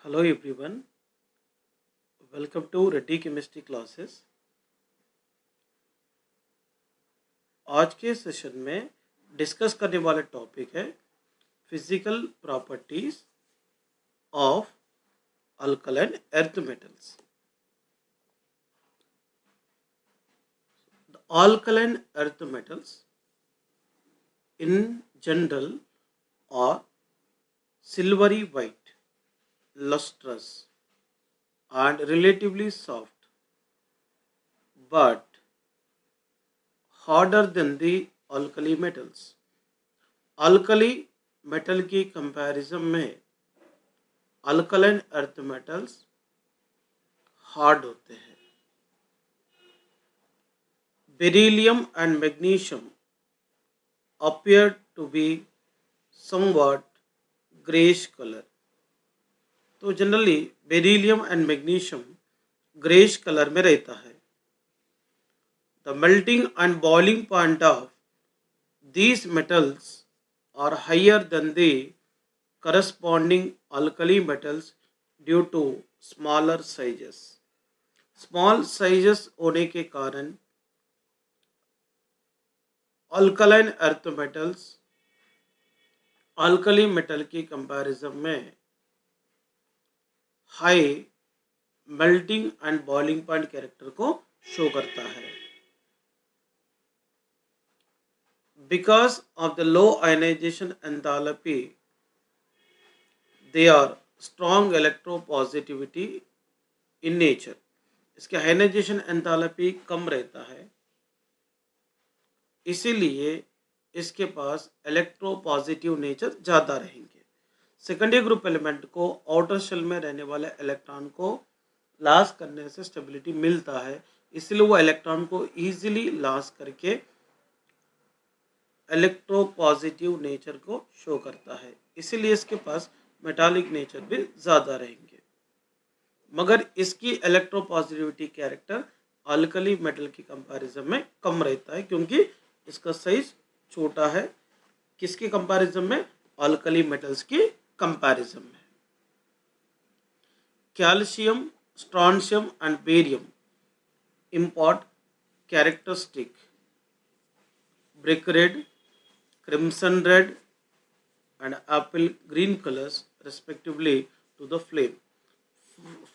Hello everyone, welcome to Reddy chemistry classes. आज के session में डिस्कस करने वाला टॉपिक है physical properties of alkaline earth metals. The alkaline earth metals in general are silvery white, lustrous and relatively soft, but harder than the alkali metals. Alkali metal की comparison में alkaline earth metals hard होते हैं। Beryllium and magnesium appear to be somewhat grayish color। तो generally beryllium and magnesium greyish colour में रहता है। The melting and boiling point of these metals are higher than the corresponding alkali metals due to smaller sizes। Small sizes होने के कारण alkaline earth metals alkali metal की comparison में high melting and boiling point character को show करता है। Because of the low ionization enthalpy they are strong electropositivity in nature. इसके ionization enthalpy कम रहता है, इसीलिए इसके पास इलेक्ट्रोपॉजिटिव नेचर ज़्यादा रहेंगे। सेकेंडरी ग्रुप एलिमेंट को आउटर शेल में रहने वाले इलेक्ट्रॉन को लॉस करने से स्टेबिलिटी मिलता है, इसलिए वो इलेक्ट्रॉन को इजीली लॉस करके इलेक्ट्रोपॉजिटिव नेचर को शो करता है, इसीलिए इसके पास मेटालिक नेचर भी ज़्यादा रहेंगे। मगर इसकी इलेक्ट्रोपॉजिटिविटी कैरेक्टर अल्कली मेटल की कंपैरिजन में कम रहता है, क्योंकि इसका साइज छोटा है। किसके कंपैरिजन में? अल्कली मेटल्स की कंपैरिजन में। Calcium, strontium and barium impart characteristic brick red, crimson red and apple green colors respectively to the flame।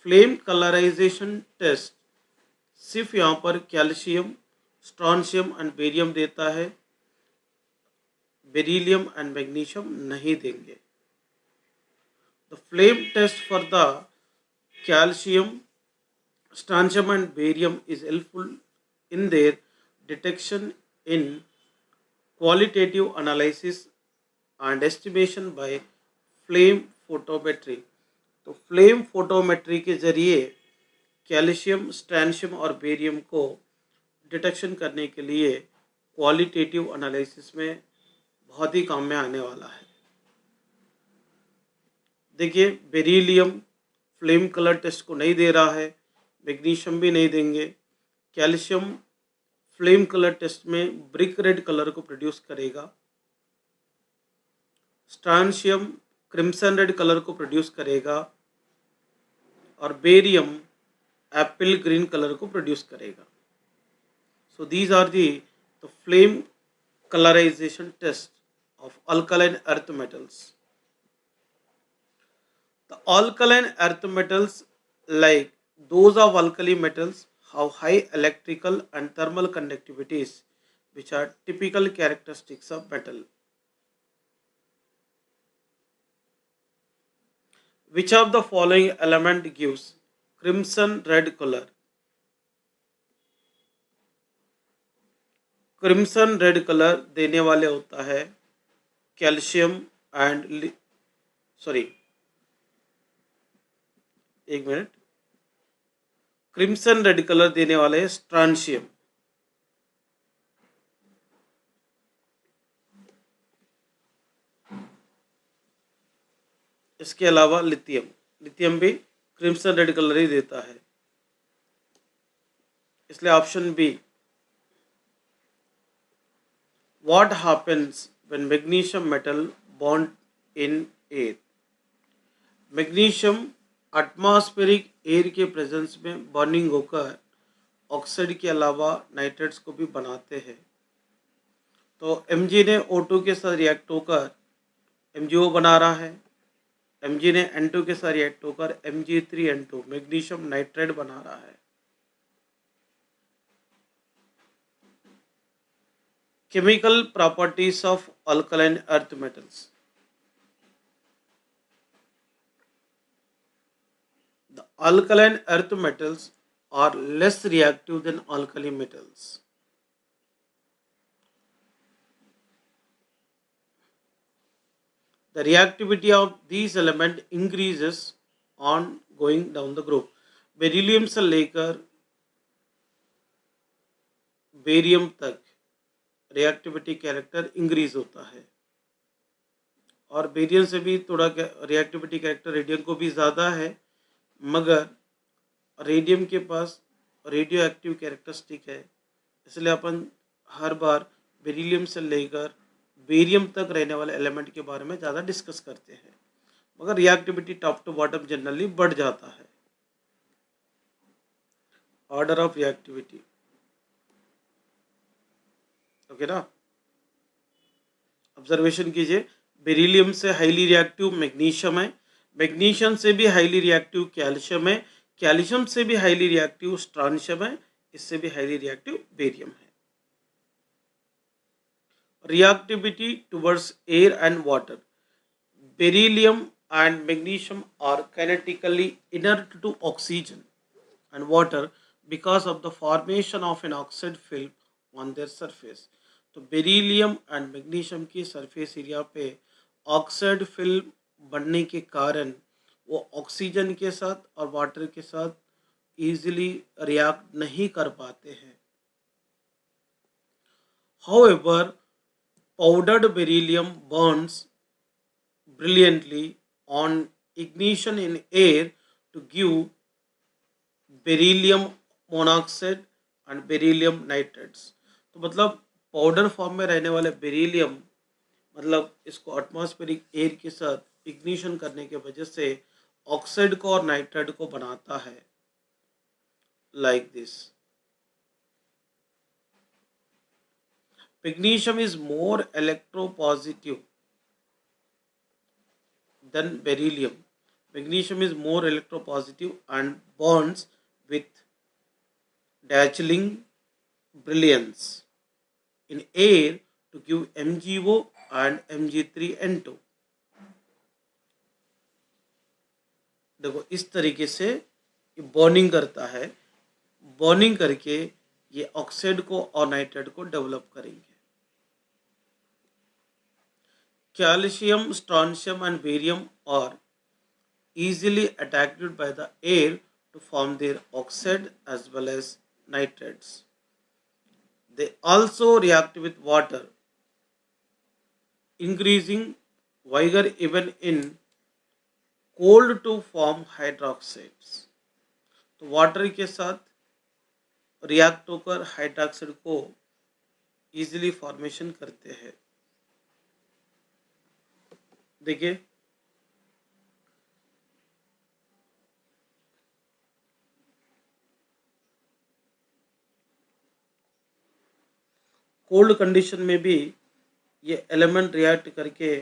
Flame colourization test सिर्फ यहाँ पर कैल्शियम, स्ट्रॉन्शियम एंड बेरियम देता है, बेरिलियम एंड मैग्नीशियम नहीं देंगे। The flame test for the calcium, strontium and barium is helpful in their detection in qualitative analysis and estimation by flame photometry। तो flame photometry के जरिए calcium, स्ट्रैंशियम और barium को detection करने के लिए क्वालिटेटिव एनालिसिस में बहुत ही काम में आने वाला है। देखिए, बेरिलियम फ्लेम कलर टेस्ट को नहीं दे रहा है, मैग्नीशियम भी नहीं देंगे। कैल्शियम फ्लेम कलर टेस्ट में ब्रिक रेड कलर को प्रोड्यूस करेगा, स्ट्रॉन्शियम क्रिम्सन रेड कलर को प्रोड्यूस करेगा और बेरियम एप्पल ग्रीन कलर को प्रोड्यूस करेगा। So these are the flame colourization test of alkaline earth metals. The alkaline earth metals, like those of alkali metals, have high electrical and thermal conductivities, which are typical characteristics of metal। Which of the following element gives crimson red color? Crimson red colour देने वाले होता है calcium and एक minute, crimson red colour देने वाले है strontium. इसके अलावा लिथियम, लिथियम भी क्रिम्सन रेड कलर ही देता है, इसलिए option B. What happens when magnesium metal bond in air? Magnesium atmospheric air के प्रेजेंस में बर्निंग होकर ऑक्साइड के अलावा नाइट्रेट्स को भी बनाते हैं। तो Mg ने O2 के साथ रिएक्ट होकर MgO बना रहा है। Mg ने N2 के साथ रिएक्ट होकर Mg3N2 मैग्नीशियम नाइट्रेट बना रहा है। Chemical properties of alkaline earth metals. The alkaline earth metals are less reactive than alkali metals. The reactivity of these elements increases on going down the group. Beryllium से लेकर barium तक reactivity character increase होता है, और barium से भी थोड़ा reactivity character radium को भी ज़्यादा है, मगर रेडियम के पास रेडियो एक्टिव कैरेक्टरिस्टिक है, इसलिए अपन हर बार बेरिलियम से लेकर बेरियम तक रहने वाले एलिमेंट के बारे में ज़्यादा डिस्कस करते हैं, मगर reactivity top to bottom generally बढ़ जाता है। ऑर्डर ऑफ रिएक्टिविटी, ओके ना। ऑब्जर्वेशन कीजिए, बेरिलियम से हाईली रिएक्टिव मैग्नीशियम है, मैग्नीशियम से भी हाईली रिएक्टिव कैल्शियम है, कैल्शियम से भी हाईली रिएक्टिव स्ट्रॉन्शियम है, इससे भी हाईली रिएक्टिव बेरियम है। Reactivity towards air and water. Beryllium and magnesium are kinetically inert to oxygen and water because of the formation of an oxide film on their surface. तो beryllium and magnesium की surface area पे oxide film बनने के कारण वो oxygen के साथ और वाटर के साथ इजीली रिएक्ट नहीं कर पाते हैं। However, powdered beryllium burns brilliantly on ignition in air to give beryllium monoxide and beryllium nitrates. तो मतलब पाउडर फॉर्म में रहने वाले बेरिलियम, मतलब इसको एटमॉस्फेरिक एयर के साथ इग्निशन करने के वजह से ऑक्साइड को और नाइट्राइड को बनाता है, like this. Magnesium is more electropositive than beryllium. Magnesium is more electropositive and bonds with dazzling brilliance in air to give MgO and Mg3N2. देखो इस तरीके से ये बर्निंग करता है, बर्निंग करके ये ऑक्साइड को और नाइट्राइड को डेवलप करेंगे। Calcium, strontium and barium are easily attracted by the air to form their oxide as well as nitrates. They also react with water, increasing vigor even in cold to form hydroxides. तो water के साथ react होकर hydroxide को easily formation करते हैं। देखिए cold condition में भी ये एलिमेंट रिएक्ट करके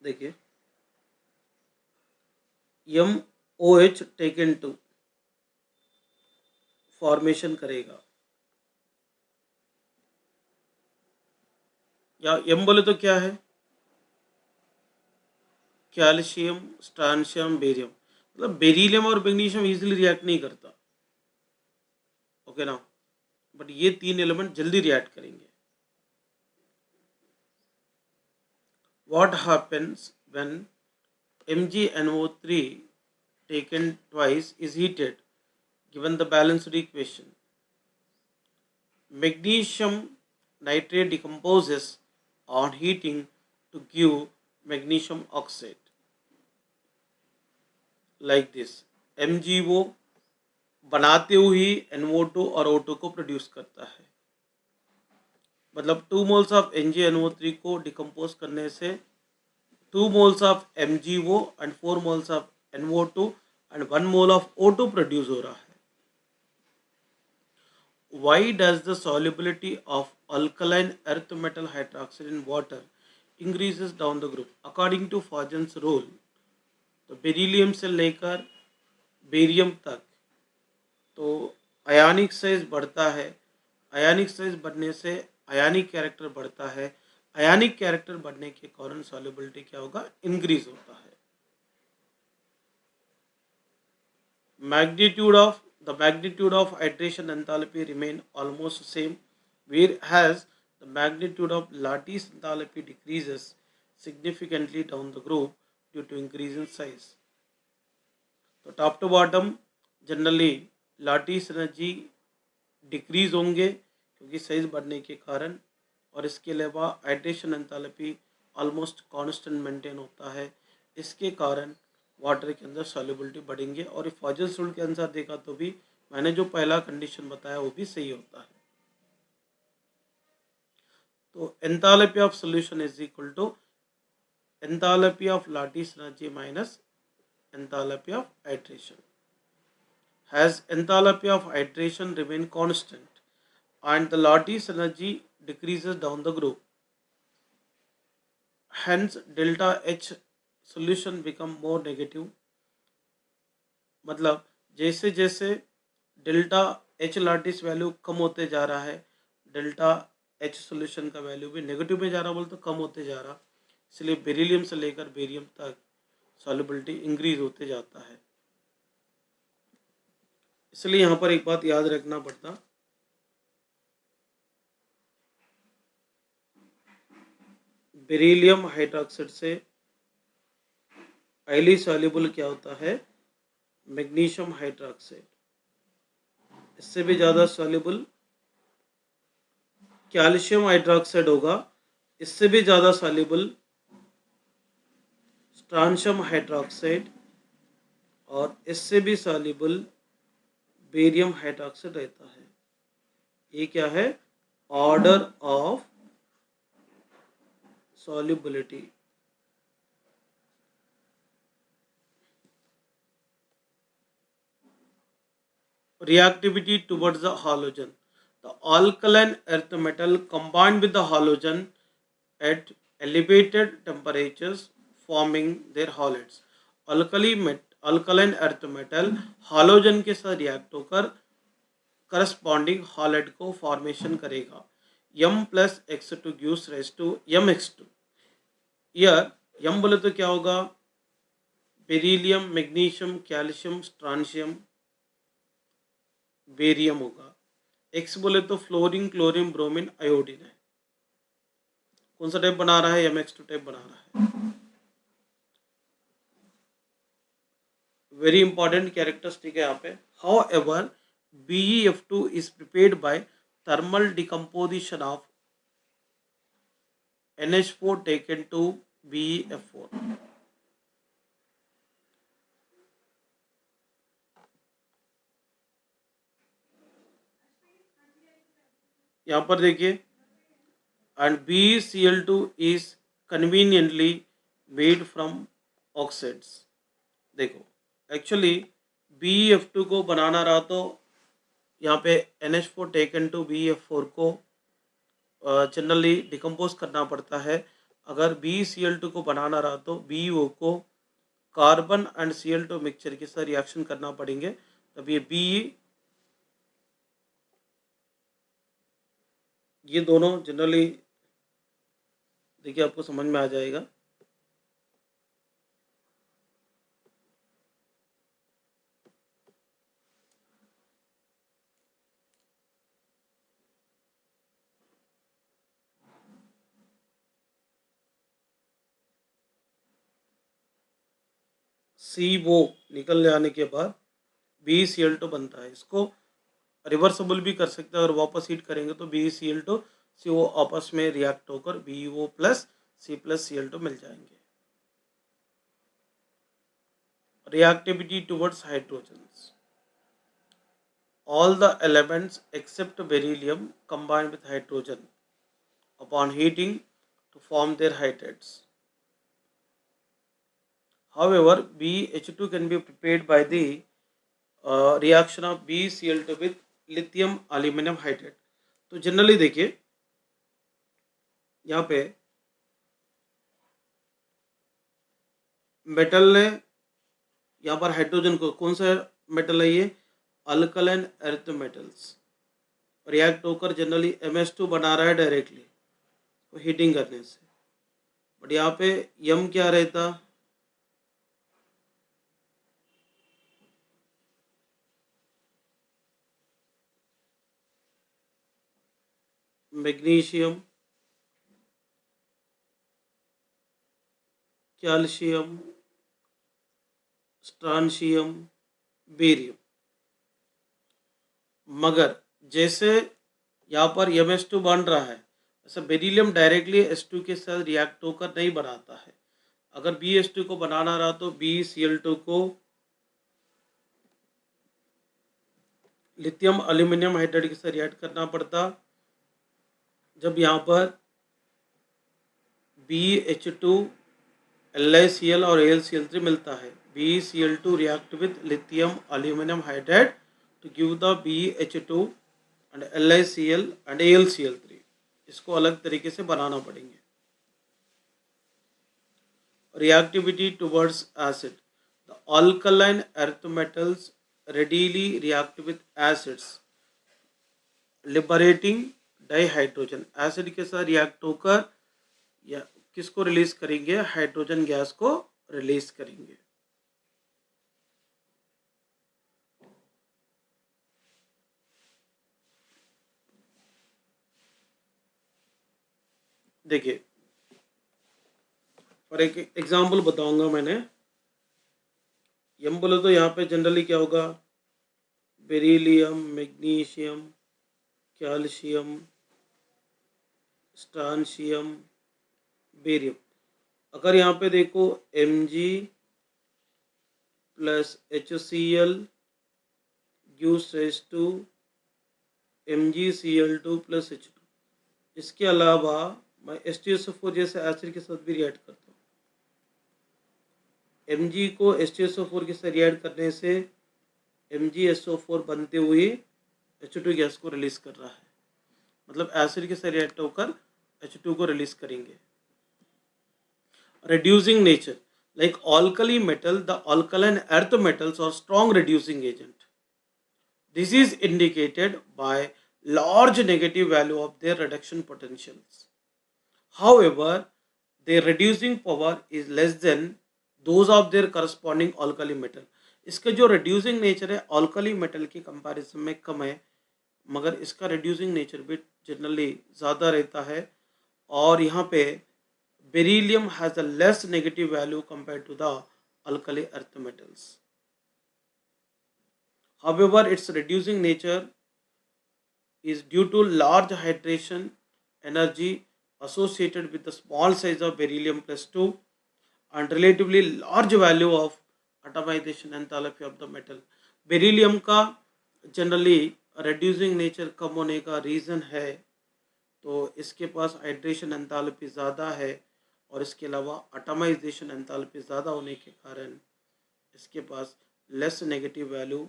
देखिए MOH टेकन टू फॉर्मेशन करेगा, या M बोले तो क्या है, कैल्शियम, स्ट्रॉन्शियम, बेरियम। मतलब बेरिलियम और मैग्नीशियम इजीली रिएक्ट नहीं करता, ओके ना, बट ये तीन एलिमेंट जल्दी रिएक्ट करेंगे। What happens when MgNO3 taken twice is heated given the balanced equation? Magnesium nitrate decomposes on heating to give magnesium oxide, like this। MgO बनाते हुए NO2 और O2 को प्रोड्यूस करता है। मतलब 2 मोल्स ऑफ NgNO3 को decompose करने से 2 moles of MgO and 4 moles of NO2 and 1 mole of O2 produce हो रहा है. Why does the solubility of alkaline earth metal hydroxide in water increases down the group? According to Fajans rule, तो beryllium से लेकर barium तक तो आयनिक size बढ़ता है. आयनिक साइज बढ़ने से आयनिक कैरेक्टर बढ़ता है. आयनिक कैरेक्टर बढ़ने के कारण सॉल्युबिलिटी क्या होगा? इंक्रीज होता है. The magnitude of hydration enthalpy remain almost same, whereas the magnitude of lattice enthalpy decreases significantly down the group due to increase in size. तो top to bottom generally lattice energy decrease होंगे क्योंकि size बढ़ने के कारण, और इसके अलावा hydration enthalpy almost constant maintain होता है. इसके कारण वाटर के अंदर सॉल्युबिलिटी बढ़ेंगे. और फॉजल्स रूल के अनुसार देखा तो भी मैंने जो पहला कंडीशन बताया वो भी सही होता है. तो enthalpy of solution is equal to enthalpy of lattice energy minus enthalpy of hydration. Has enthalpy of hydration remain constant and the lattice energy decreases down the group, hence delta H solution become more negative. मतलब जैसे जैसे delta H lattice value कम होते जा रहा है, delta H solution का value भी negative में जा रहा, बोल तो कम होते जा रहा. इसलिए बेरिलियम से लेकर बेरियम तक सॉल्युबिलिटी इंक्रीज होते जाता है. इसलिए यहाँ पर एक बात याद रखना पड़ता, बेरिलियम हाइड्रोक्साइड से हाईली सॉल्युबल क्या होता है? Magnesium hydroxide. इससे भी ज़्यादा सॉल्युबल कैल्शियम हाइड्रोक्साइड होगा. इससे भी ज़्यादा सॉल्युबल स्ट्रॉन्शियम हाइड्रोक्साइड, और इससे भी सॉल्युबल बेरियम हाइड्रोक्साइड रहता है. ये क्या है? Order of solubility. Reactivity towards the halogen. The alkaline earth metal combined with the halogen at elevated temperatures forming their halides. Alkaline earth metal halogen के साथ रिएक्ट होकर करस्पॉन्डिंग हॉलाइड को फॉर्मेशन करेगा. m plus X two gives rise to mx2. यार m बोले तो क्या होगा? Beryllium, magnesium, calcium, strontium, barium होगा. x बोले तो फ्लोरीन, क्लोरीन, ब्रोमीन, आयोडीन है. कौन सा टाइप बना रहा है? mx2 टाइप बना रहा है. वेरी इंपॉर्टेंट कैरेक्टरिस्टिक है यहाँ पे. However BeF2 is prepared by thermal decomposition of NH4 taken to BeF4. यहाँ पर देखिए, and BeCl2 is conveniently made from oxides. देखो एक्चुअली BeF2 को बनाना रहा तो यहाँ पे NH4 टेकन टू BeF4 को जनरली डिकम्पोज करना पड़ता है. अगर BeCl2 को बनाना रहा तो BeO को कार्बन एंड Cl2 मिक्सचर के साथ रिएक्शन करना पड़ेंगे. तब ये दोनों जनरली देखिए आपको समझ में आ जाएगा. CO निकल जाने के बाद BeCl2 बनता है. इसको रिवर्सिबल भी कर सकते हैं. अगर वापस हीट करेंगे तो BeCl2 CO आपस में रिएक्ट होकर BeO plus C plus Cl2 मिल जाएंगे. Reactivity towards hydrogens. All the elements except beryllium combine with hydrogen. upon heating to form their hydrates. However, BH2 can be prepared by the reaction of BeCl2 with lithium aluminum hydrate. तो generally देखिए यहाँ पे metal ने यहाँ पर hydrogen को, कौन सा मेटल है ये, अल्कलाइन अर्थ मेटल्स, रिएक्ट होकर जनरली MS2 बना रहा है डायरेक्टली हीटिंग करने से। बट यहाँ पे यम क्या रहता, मैग्नीशियम, कैल्शियम, स्ट्रांशियम, बेरियम। मगर जैसे यहाँ पर MS2 बन रहा है, ऐसा बेरिलियम डायरेक्टली S2 के साथ रिएक्ट होकर नहीं बनाता है। अगर BH2 को बनाना रहा तो BeCl2 को लिथियम एल्यूमिनियम हाइड्राइड के साथ रिएक्ट करना पड़ता। जब यहाँ पर BH2 LiCl और AlCl3 मिलता है, BeCl2 react with lithium aluminum hydride to give the BH2 and LiCl and AlCl3। इसको अलग तरीके से बनाना पड़ेंगे। Reactivity towards acid, the alkaline earth metals readily react with acids liberating dihydrogen. Acid के साथ रिएक्ट होकर या किसको रिलीज करेंगे, हाइड्रोजन गैस को रिलीज करेंगे। देखिए और एक एग्जांपल बताऊंगा मैंने। यम बोले तो यहाँ पे जनरली क्या होगा, बेरिलियम, मैग्नीशियम, कैल्शियम, स्ट्रांशियम, बेरियम। अगर यहाँ पे देखो Mg plus HCl gives to MgCl2 plus H2। इसके अलावा मैं H2SO4 जैसे एसिड के साथ भी रिएक्ट करता हूँ। Mg को H2SO4 के साथ रिएक्ट करने से MgSO4 बनते हुए H2 गैस को रिलीज कर रहा है, मतलब एसिड के साथ रिएक्ट होकर H2 को रिलीज करेंगे। Reducing nature, like alkali metal, the alkaline earth metals are strong reducing agent. This is indicated by large negative value of their reduction potentials. However, their reducing power is less than those of their corresponding alkali metal. इसके जो reducing nature है alkali metal की comparison में कम है, मगर इसका reducing nature भी generally ज़्यादा रहता है। और यहाँ पे beryllium has a less negative value compared to the alkali earth metals. However, its reducing nature is due to large hydration energy associated with the small size of beryllium plus 2 and relatively large value of atomization enthalpy of the metal. Beryllium का generally reducing nature कम होने का reason है, तो इसके पास hydration enthalpy ज़्यादा है और इसके अलावा एटमाइजेशन एंथैल्पी ज़्यादा होने के कारण इसके पास less negative value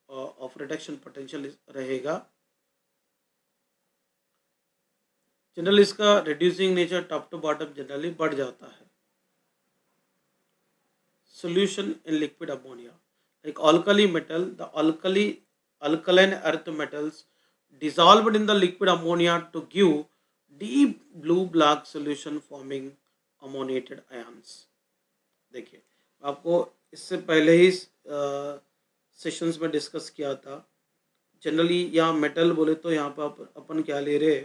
of reduction potential रहेगा। जनरली इसका reducing nature top to bottom generally बढ़ जाता है। Solution in liquid ammonia, like alkali metal, the alkaline earth metals dissolved in the liquid ammonia to give deep blue black solution forming ammoniated ions। देखिए आपको इससे पहले ही sessions में discuss किया था। जनरली यहाँ मेटल बोले तो यहाँ पर अपन क्या ले रहे,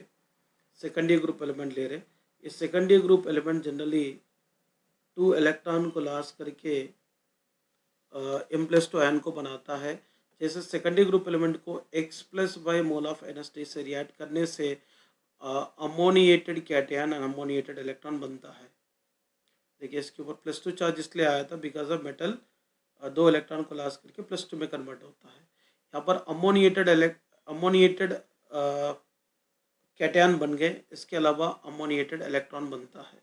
सेकेंडरी ग्रुप एलिमेंट ले रहे। इस secondary group element generally 2 electron को लॉस करके M+2 आयन को बनाता है। जैसे सेकेंडरी ग्रुप एलिमेंट को X+y मोल ऑफ NH3 से रिएक्ट करने से अमोनिएटेड कैटआयन और अमोनिएटेड इलेक्ट्रॉन बनता है। देखिए इसके ऊपर +2 चार्ज इसलिए आया था बिकॉज ऑफ मेटल 2 इलेक्ट्रॉन को लॉस करके +2 में कन्वर्ट होता है। यहाँ पर अमोनिएटेड कैटआयन बन गए, इसके अलावा अमोनिएटेड इलेक्ट्रॉन बनता है।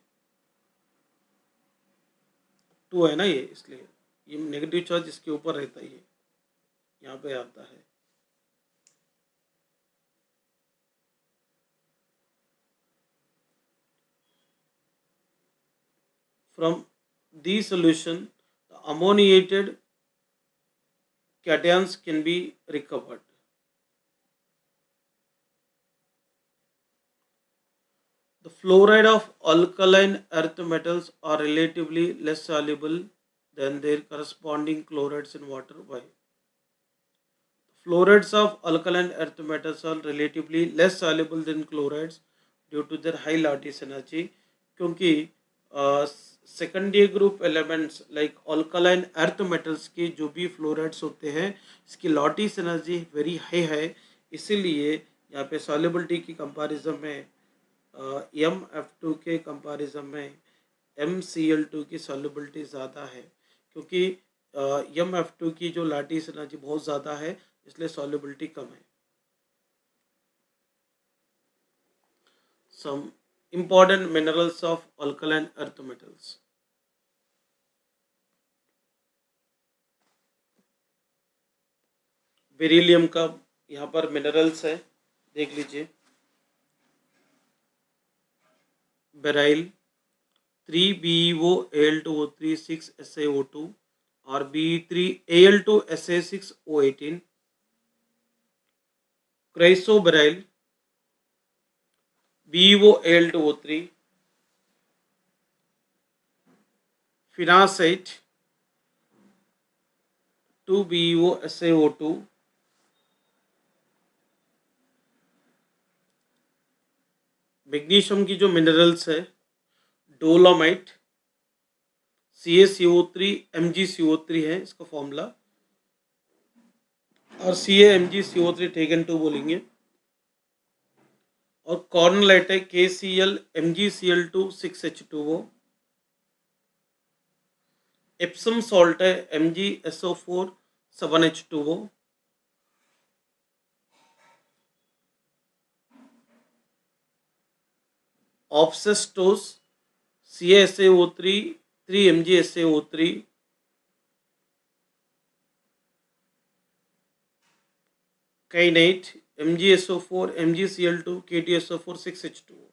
2 है ना ये, इसलिए ये नेगेटिव चार्ज इसके ऊपर रहता है, ये यहाँ पे आता है। From the solution, the ammoniated cations can be recovered. The fluoride of alkaline earth metals are relatively less soluble than their corresponding chlorides in water. Why? Fluorides of alkaline earth metals are relatively less soluble than chlorides due to their high lattice energy, क्योंकि secondary group elements like alkaline earth metals के जो भी fluorides होते हैं, इसकी लॉटिस energy very high है, इसीलिए यहाँ पे सॉल्युबिलिटी की कंपैरिजन में MF2 के कंपैरिजन में MCl2 की सॉल्युबिलिटी ज़्यादा है, क्योंकि MF2 की जो लैटिस एनर्जी बहुत ज़्यादा है, इसलिए सॉल्युबिलिटी कम है। Some important minerals of alkaline earth metals. Beryllium का यहाँ पर मिनरल्स है, देख लीजिए। बेराइल 3BeO Al2O3 6SaO2 और Be3Al2SA6O18। क्राइसोबेराइल BeOAl2O3। फिनासाइट 2BeOSaO2। मैग्नीशियम की जो मिनरल्स है, डोलोमाइट CaCO3 MgCO3 है इसका फॉर्मूला, और CaMgCO3 टेकन 2 बोलेंगे। और कॉर्नलाइट है KCl MgCl2 6H2O। Epsom salt है MgSO4 7H2O। Asbestos CaSaO3 3MgSaO3। Kainite MgSO4 MgCl2 KTSO4 6H2O।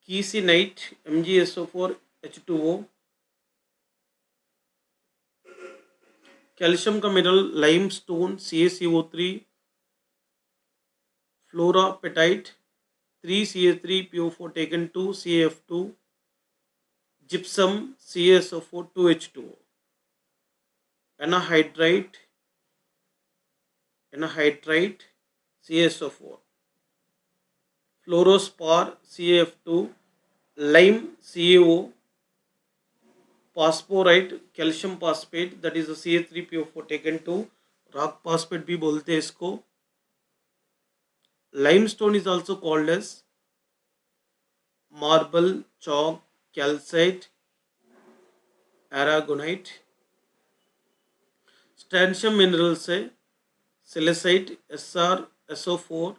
Kieserite MgSO4 H2O। Calcium का mineral limestone CaCO3। Fluorapatite 3Ca3PO4 taken 2 CaF2। Gypsum CaSO4 2H2O। Anhydrite CaSO4। Fluorspar CaF2। Lime CaO। Phosphorite calcium phosphate that is Ca3PO4 taken 2, rock phosphate भी बोलते हैं इसको। Limestone is also called as marble, chalk, calcite, aragonite. Strontium minerals है celestite SrSO4,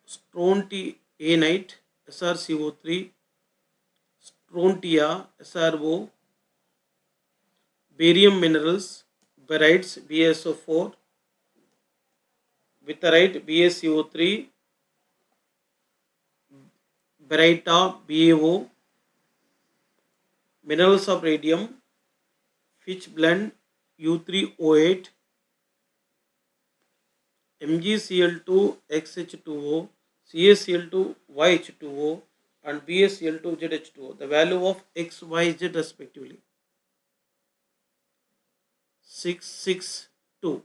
strontianite SrCO3, strontia SrO। Barium minerals barytes BaSO4, विथराइट BaCO3, baryta BaO। Minerals of radium Fitch blend U3O8, MgCl2 XH2O, CaCl2 YH2O and BaCl2 ZH2O. The value of X, Y, Z respectively 662।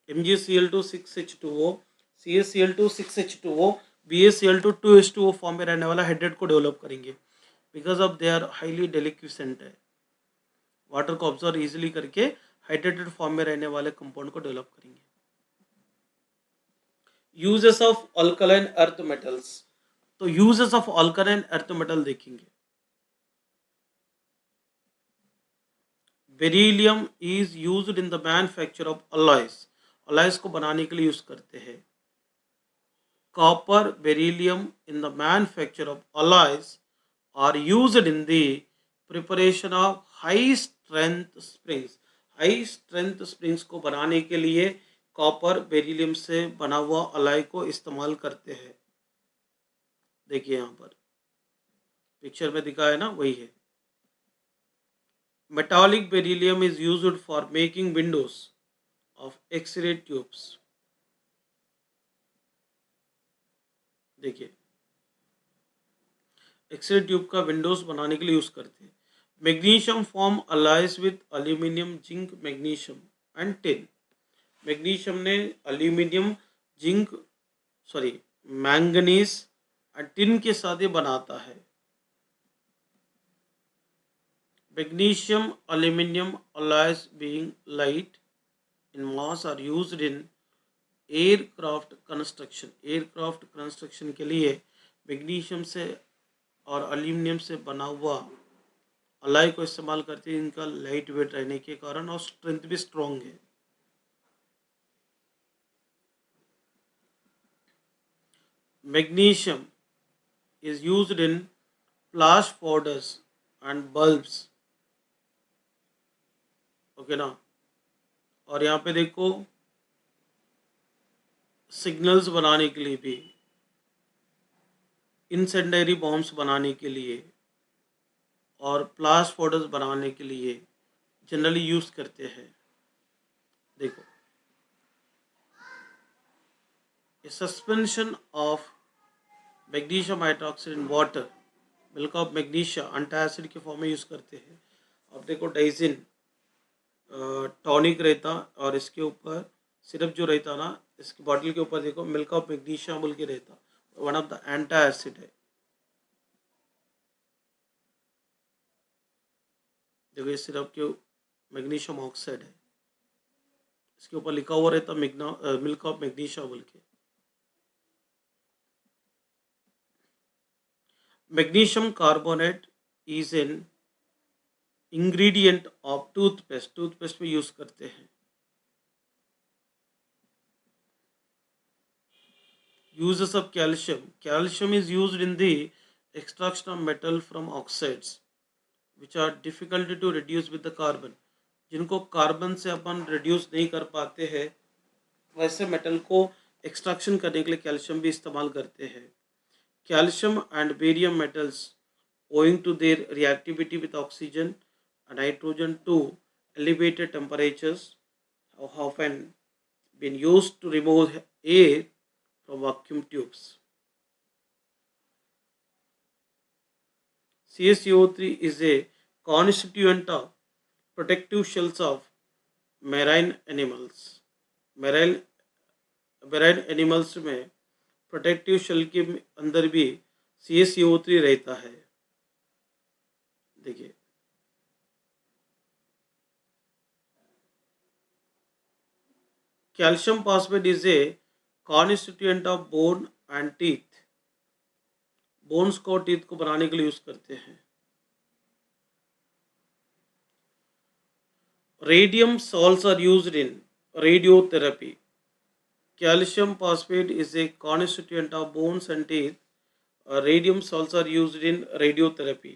MgCl2 6H2O, CaCl2 6H2O, BaCl2 2H2O form में रहने वाला hydrate को develop करेंगे, because of they are highly deliquescent है, water को observe easily करके hydrated form में रहने वाले कंपाउंड को डेवलप करेंगे। Uses of alkaline earth metals, तो uses of alkaline earth metal देखेंगे। Beryllium is used in the manufacture of alloys, alloys को बनाने के लिए यूज करते हैं. Copper beryllium in the manufacture of alloys are used in the preparation of high strength springs. High strength springs को बनाने के लिए कॉपर बेरिलियम से बना हुआ अलॉय को इस्तेमाल करते हैं. देखिए यहाँ पर पिक्चर में दिखा है ना, वही है. Metallic beryllium is used for making windows of X ray tubes. देखिए एक्सरे ट्यूब का विंडोज बनाने के लिए यूज करते हैं. Magnesium form alloys with aluminium, zinc, magnesium and tin. Magnesium ने एल्यूमिनियम, जिंक, सॉरी मैंगनीज और टिन के साथ ये बनाता है. Magnesium aluminium alloys being light in mass are used in aircraft construction. Aircraft construction के लिए मैग्नीशियम से और एल्यूमिनियम से बना हुआ अलाई को इस्तेमाल करते हैं. इनका लाइट वेट रहने के कारण और स्ट्रेंथ भी स्ट्रॉन्ग है. Magnesium is used in flash powders and bulbs. Okay ना. और यहाँ पे देखो सिग्नल्स बनाने के लिए भी, इंसेंडरी बॉम्ब्स बनाने के लिए और फ्लैश पाउडर्स बनाने के लिए जनरली यूज करते हैं. देखो suspension of magnesium hydroxide in water, milk of magnesia antacid के फॉर्म में यूज करते हैं. अब देखो डाइजिन टॉनिक रहता और इसके ऊपर सिरप जो रहता ना, इसकी बॉटल के ऊपर देखो मिल्क ऑफ मैग्नीशिया बोल के रहता, वन ऑफ द एंटासिड है. देखो ये सिरप के मैग्नीशियम ऑक्साइड है, इसके ऊपर लिखा हुआ रहता मिल्क ऑफ मैग्नीशिया बोल के. Magnesium carbonate is an ingredient of toothpaste. Toothpaste में यूज करते हैं. Uses of calcium. Calcium is used in the extraction of metal from oxides which are difficult to reduce with the carbon. जिनको कार्बन से अपन reduce नहीं कर पाते हैं, वैसे मेटल को एक्सट्रैक्शन करने के लिए कैल्शियम भी इस्तेमाल करते हैं. Calcium and barium metals owing to their reactivity with oxygen and nitrogen to elevated temperatures have often been used to remove air from vacuum tubes. CaCO3 is a constituent of protective shells of marine animals. marine animals में protective shell के अंदर भी CaCO3 रहता है. देखिए calcium phosphate is a constituent of bone and teeth. Bones को teeth को बनाने के लिए यूज करते हैं. Radium salts are used in radiotherapy. Calcium phosphate is a constituent of bones and teeth. Radium salts are used in radiotherapy.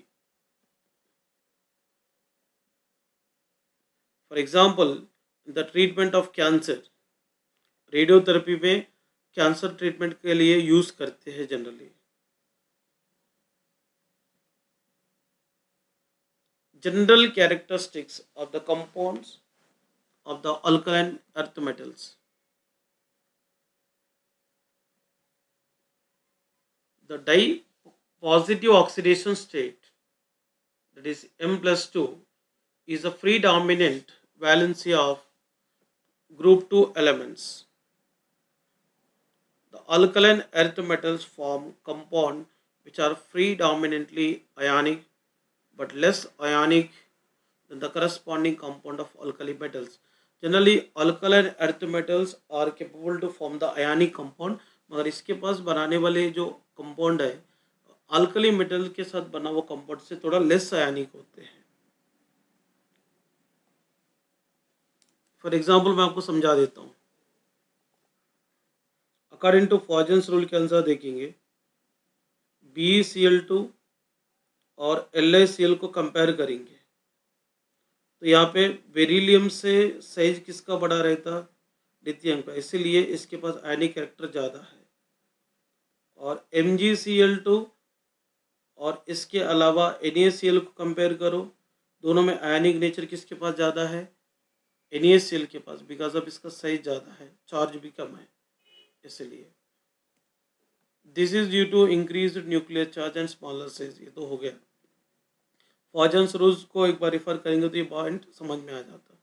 For example, the treatment of cancer, radiotherapy में cancer treatment के लिए use करते हैं generally. General characteristics of the compounds of the alkaline earth metals. The positive oxidation state, that is M+2, is a free dominant valency of group 2 elements. The alkaline earth metals form compound which are free dominantly ionic but less ionic than the corresponding compound of alkali metals. Generally alkaline earth metals are capable to form the ionic compound, मगर इसके पास बनाने वाले जो compound है alkali metal के साथ बना हुआ कंपाउंड से थोड़ा लेस आयनिक होते हैं. फॉर एग्जाम्पल मैं आपको समझा देता हूँ। अकॉर्डिंग टू पॉइजन्स रूल के अनुसार देखेंगे, BeCl2 और LiCl को कंपेयर करेंगे तो यहाँ पे बेरिलियम से साइज किसका बड़ा रहता, लिथियम का, इसीलिए इसके पास आयनिक कैरेक्टर ज़्यादा है। और MgCl2 और इसके अलावा NaCl को कंपेयर करो, दोनों में आयनिक नेचर किसके पास ज़्यादा है, NaCl के पास, बिकॉज ऑफ इसका साइज ज़्यादा है, चार्ज भी कम है इसलिए। This is due to increased nuclear charge and smaller size. ये तो हो गया। पॉइजन्स रूल्स को एक बार रिफर करेंगे तो ये पॉइंट समझ में आ जाता।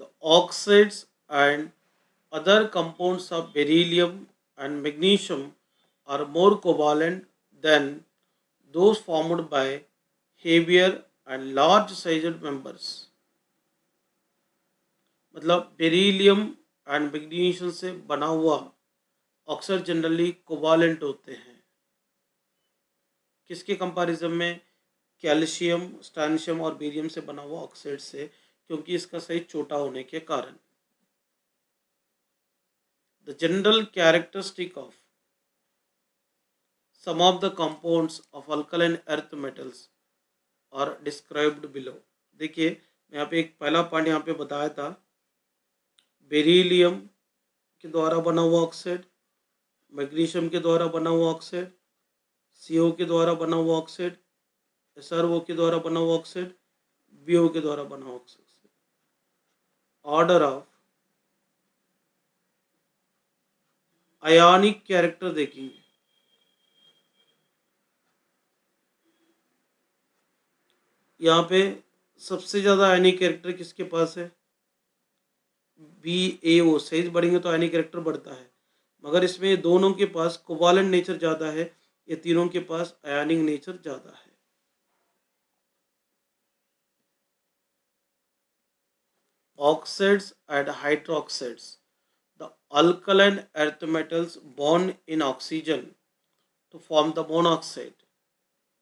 The oxides and other compounds of beryllium and magnesium are more covalent than those formed by heavier and large sized members। मतलब बेरिलियम एंड मैग्नीशियम से बना हुआ ऑक्साइड जनरली कोवालेंट होते हैं, किसके कंपैरिजन में, कैल्शियम, स्ट्रैंशियम और बेरियम से बना हुआ ऑक्साइड से, क्योंकि इसका साइज छोटा होने के कारण। The general characteristic of some of the compounds of alkaline earth metals are described below। देखिए मैं यहाँ पे एक पहला पॉइंट यहाँ पे बताया था, बेरिलियम के द्वारा बना हुआ ऑक्साइड, मैग्नीशियम के द्वारा बना हुआ ऑक्साइड, CO के द्वारा बना हुआ ऑक्साइड, SRO के द्वारा बना हुआ ऑक्साइड, BO के द्वारा बना हुआ oxide. Order of ionic character देखेंगे, यहाँ पे सबसे ज़्यादा आयनिक कैरेक्टर किसके पास है, BaO। साइज बढ़ेंगे तो आयनिक कैरेक्टर बढ़ता है, मगर इसमें दोनों के पास कोवालेंट नेचर ज़्यादा है, ये तीनों के पास आयनिक नेचर ज़्यादा है। Oxides and hydroxides, the alkaline earth metals bond in oxygen to form the monoxide,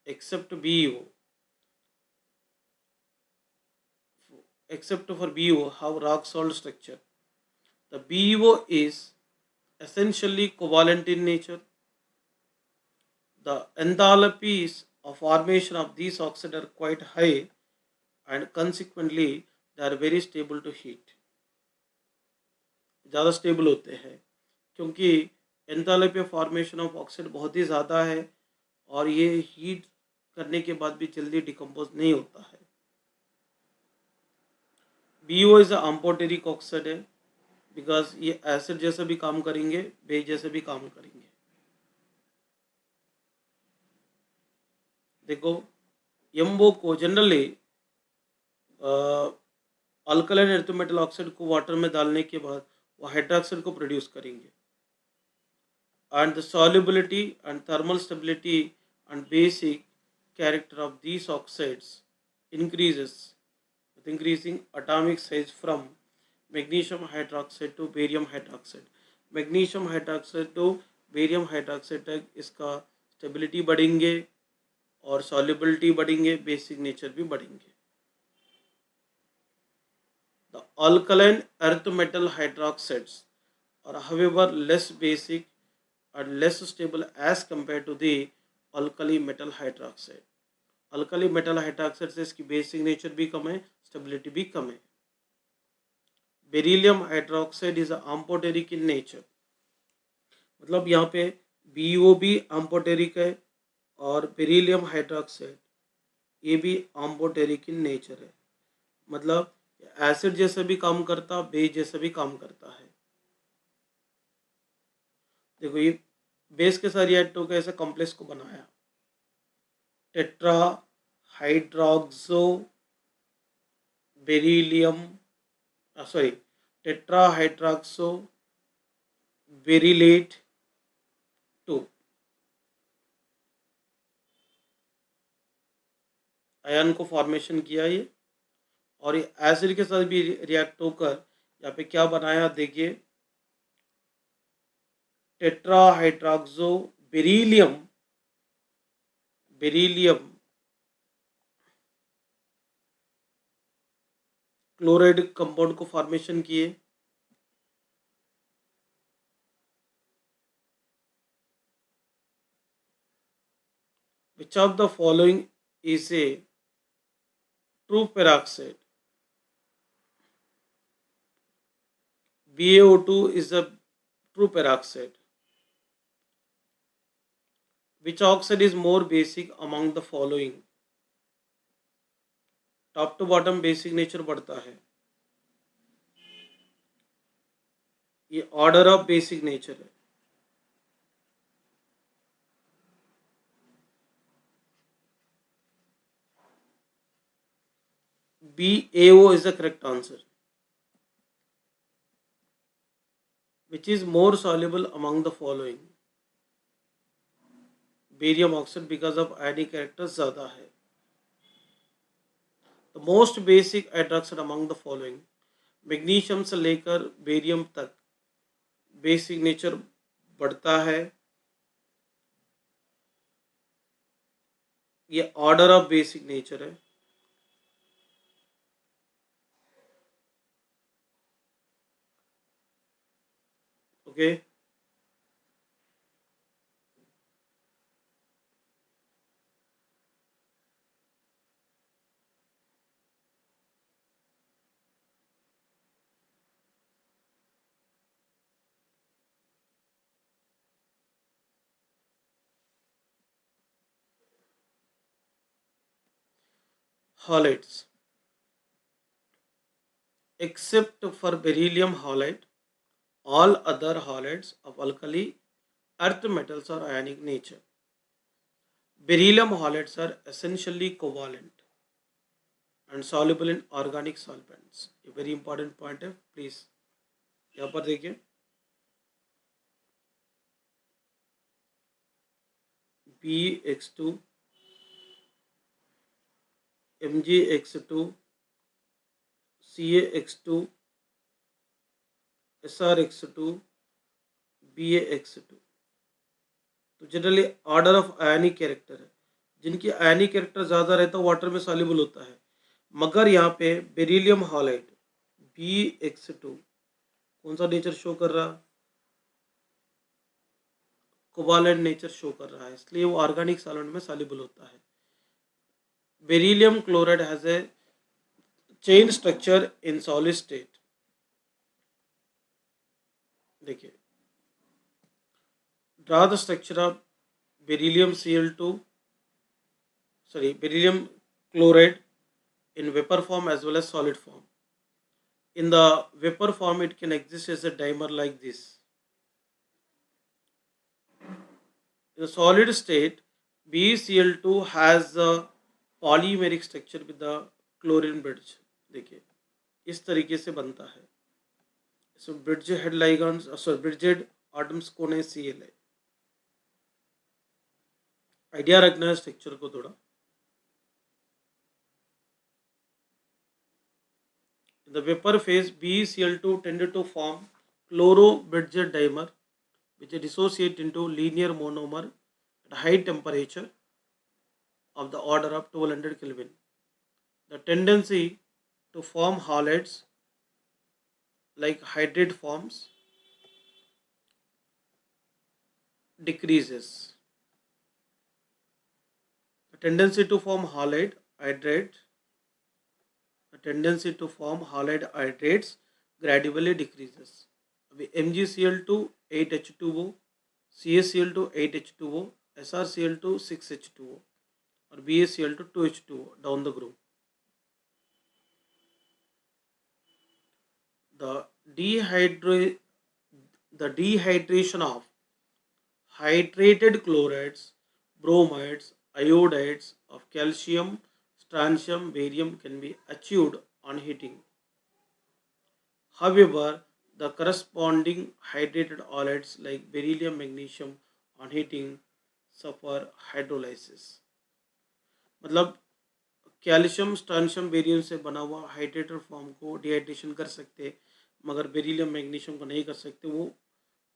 except BeO. Except for BeO have rock salt structure. The BeO is essentially covalent in nature. The enthalpies of formation of these oxides are quite high and consequently they are very stable to heat। ज़्यादा stable होते हैं क्योंकि enthalpy of formation of oxide बहुत ही ज़्यादा है और ये heat करने के बाद भी जल्दी डिकम्पोज नहीं होता है। BeO इज अम्फोटेरिक ऑक्साइड है, बिकॉज ये एसिड जैसे भी काम करेंगे, बेस जैसे भी काम करेंगे। देखो MO को generally alkaline earth metal oxide को वाटर में डालने के बाद वो हाइड्रोक्साइड को प्रोड्यूस करेंगे, and the solubility and thermal stability and basic character of these oxides increases with increasing atomic size from magnesium hydroxide to barium hydroxide। magnesium hydroxide to barium hydroxide तक इसका stability बढ़ेंगे और solubility बढ़ेंगे, basic nature भी बढ़ेंगे। The alkaline earth metal hydroxides are however less basic and less stable as compared to the alkali metal hydroxide। Alkali metal hydroxide से इसकी basic nature भी कम है, स्टेबिलिटी भी कम है। Beryllium hydroxide is amphoteric in nature, मतलब यहाँ पे BeO भी अम्फोटेरिक है और बेरिलियम हाइड्रोक्साइड ये भी अम्फोटेरिक इन नेचर है, मतलब एसिड जैसे भी काम करता, बेस जैसे भी काम करता है। देखो ये बेस के साथ रिएक्ट होकर ऐसे कॉम्प्लेक्स को बनाया, tetra hydroxo beryllium tetra hydroxo beryllate 2 ion को फॉर्मेशन किया ये, और ये एसिड के साथ भी रिएक्ट होकर यहाँ पे क्या बनाया, देखिए tetra hydroxo beryllium beryllium chloride compound को फॉर्मेशन किए। Which of the following is a true peroxide? BaO2 is a true peroxide. Which oxide is more basic among the following? Top to bottom basic nature बढ़ता है, ये order of basic nature है। BaO is the correct answer. Which is more soluble among the following? Barium oxide, because of ionic character ज्यादा है। The most basic hydroxide among the following, magnesium से लेकर barium तक basic nature बढ़ता है, ये order of basic nature है। Okay, halides. Except for beryllium halide, all other halides of alkali earth metals are ionic nature. Beryllium halides are essentially covalent and soluble in organic solvents. A very important point है, please यहाँ पर देखिए, BX2, MgX2, CaX2, SrX2, BaX2, तो generally order of ionic character है, जिनकी आयनिक character ज़्यादा रहता है वाटर में सॉल्युबल होता है। मगर यहाँ पे बेरिलियम हालाइड BX2 कौन सा नेचर शो कर रहा, कोवालेंट नेचर शो कर रहा है, इसलिए वो ऑर्गेनिक सॉल्वेंट में सॉल्युबल होता है। Beryllium chloride has a chain structure in solid state. देखिए, draw the structure of beryllium Cl2, beryllium chloride in vapor form as well as solid form. In the vapor form, it can exist as a dimer like this. In the solid state, BeCl2 has a polymeric structure with the chlorine bridge. देखिए, इस तरीके से बनता है। So bridge head ligands, bridged atoms कौन है, Cl है। Idea रखना है स्ट्रक्चर को थोड़ा। In the vapor phase, BeCl2 tended to form chloro-bridged dimer, which dissociate into linear monomer at high temperature of the order of 1200 Kelvin. The tendency to form halides like hydrate forms decreases. The tendency to form halide hydrate, the tendency to form halide hydrates gradually decreases. अभी MgCl2 8H2O, CaCl2 8H2O, SrCl2 6H2O और BaCl2 2H2O down the group. The dehydration of hydrated chlorides, bromides, iodides of calcium, strontium, barium can be achieved on heating. However, the corresponding hydrated halides like beryllium, magnesium on heating suffer hydrolysis. मतलब calcium स्ट्रांशियम barium से बना हुआ hydrated form को dehydration कर सकते, मगर beryllium magnesium को नहीं कर सकते, वो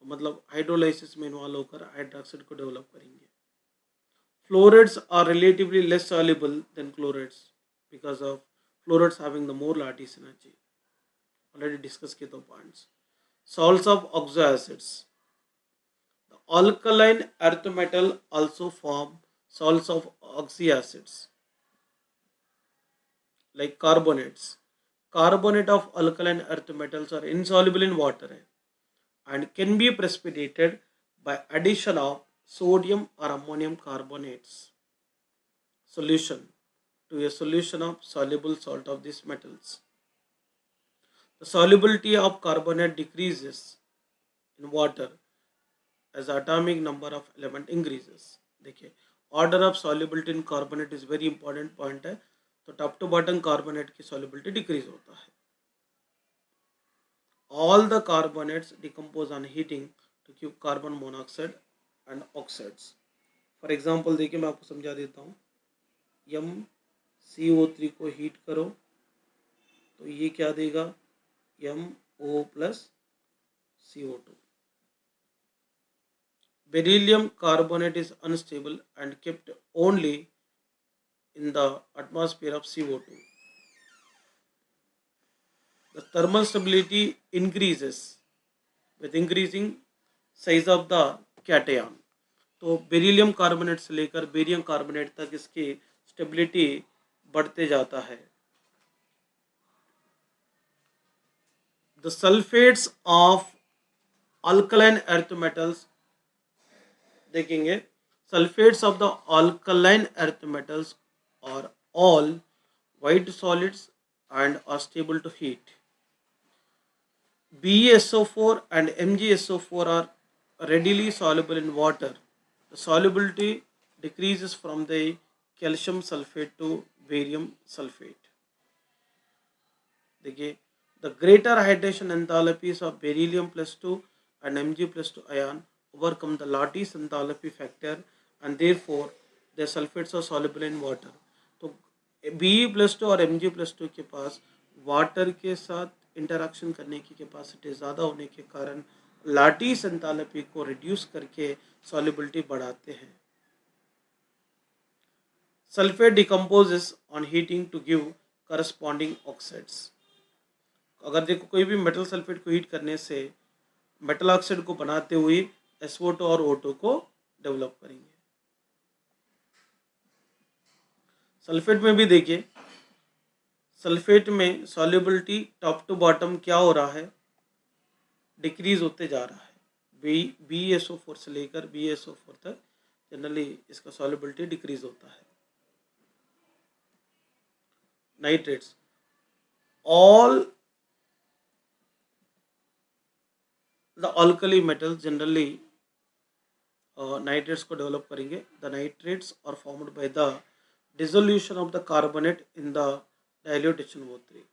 मतलब हाइड्रोलाइसिस में इन्वॉल्व होकर हाइड्रोक्साइड को डेवलप करेंगे। Fluorides are relatively less soluble than chlorides because of Fluorides having the more lattice energy. Already discussed के दो points. Salts of oxoacids. The alkaline earth metal also form salts of oxyacids like carbonates. Carbonate of alkaline earth metals are insoluble in water and can be precipitated by addition of sodium or ammonium carbonates solution to a solution of soluble salt of these metals. The solubility of carbonate decreases in water as the atomic number of element increases. देखिए order of solubility in carbonate is very important point है. तो top to bottom carbonate की solubility decrease होता है. All the carbonates decompose on heating to give carbon monoxide and oxides. For example देखिए मैं आपको समझा देता हूँ. MCO3 को हीट करो तो ये क्या देगा MO plus CO2. Beryllium carbonate is unstable and kept only in the atmosphere of CO2. The thermal stability increases with increasing size of the cation. तो बेरिलियम कार्बोनेट से लेकर बेरियम कार्बोनेट तक इसकी स्टेबिलिटी बढ़ते जाता है. The sulfates of alkaline earth metals देखेंगे. Sulfates of the alkaline earth metals are all white solids and are stable to heat. BeSO4 and MgSO4 are readily soluble in water. The solubility decreases from the calcium sulfate to barium sulfate. देखिए the greater hydration enthalpies of beryllium plus 2 and Mg plus 2 ion overcome the lattice enthalpy factor and therefore the sulfates are soluble in water. तो Be plus 2 और Mg plus 2 के पास water के साथ interaction करने की capacity ज़्यादा होने के कारण लाटिस एंथैल्पी को रिड्यूस करके सॉल्युबिलिटी बढ़ाते हैं. Sulfate decomposes on heating to give corresponding oxides. अगर देखो कोई भी मेटल सल्फेट को हीट करने से मेटल ऑक्साइड को बनाते हुए SO2 और O2 को डेवलप करेंगे. सल्फेट में भी देखिए सल्फेट में सॉल्युबिलिटी टॉप टू बॉटम क्या हो रहा है डिक्रीज होते जा रहा है. BeSO4 से लेकर BeSO4 तक जनरली इसका सॉल्युबिलिटी डिक्रीज होता है. Nitrates all the alkali metals generally nitrates को डेवलप करेंगे. The nitrates are formed by the dissolution of the carbonate in the dilute HNO3.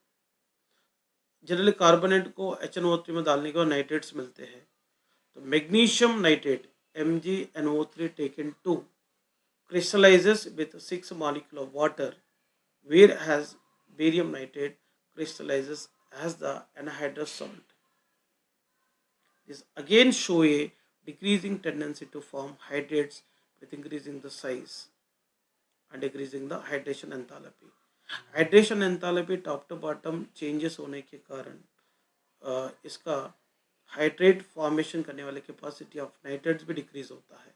Generally carbonate को HNO3 में डालने के बाद नाइट्रेट्स मिलते हैं. तो magnesium nitrate MgNO3 taken 2 crystallizes with 6 molecule of water, whereas barium nitrate crystallizes as the anhydrous salt. This again show a decreasing tendency to form hydrates with increasing the size and decreasing the hydration enthalpy. Hydration enthalpy top to bottom changes होने के कारण इसका hydrate formation करने वाले capacity of nitrates भी decrease होता है.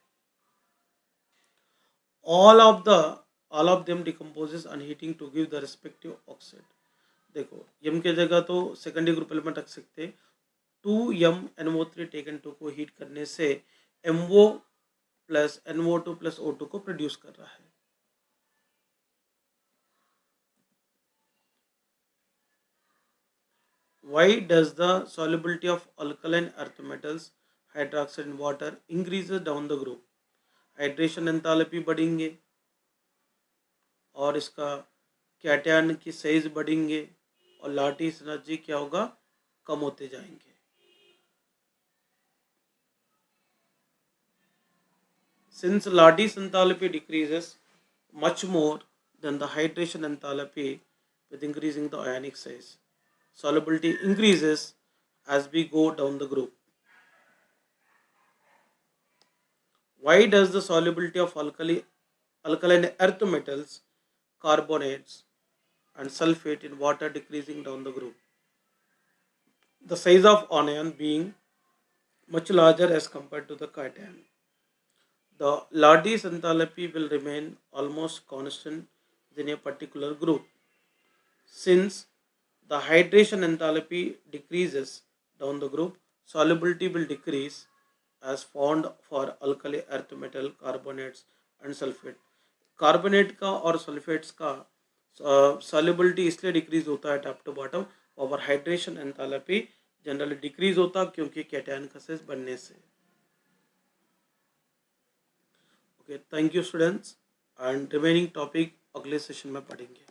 all of them decomposes on heating to give the respective oxide. देखो M के जगह तो सेकेंडरी ग्रुप एलिमेंट रख सकते हैं. 2MnO3 टेकन 2 को हीट करने से MO plus NO2 plus O2 को प्रोड्यूस कर रहा है. Why does the solubility of alkaline earth metals hydroxide in water increases down the group? Hydration enthalpy बढ़ेंगे और इसका कैटायन की साइज बढ़ेंगे और लाटिस एनर्जी क्या होगा कम होते जाएंगे. Since lattice enthalpy decreases much more than the hydration enthalpy with increasing the ionic size, solubility increases as we go down the group. Why does the solubility of alkaline earth metals, carbonates and sulfate in water, decreasing down the group. The size of anion being much larger as compared to the cation. The Lattice enthalpy will remain almost constant within a particular group. Since the hydration enthalpy decreases down the group, solubility will decrease as found for alkali earth metal carbonates and sulfate. Carbonate का और sulfates का solubility इसलिए decrease होता है top to bottom, over hydration enthalpy generally decrease होता क्योंकि cation कसेस बनने से. Okay, thank you students, and remaining topic अगले सेशन में पढ़ेंगे.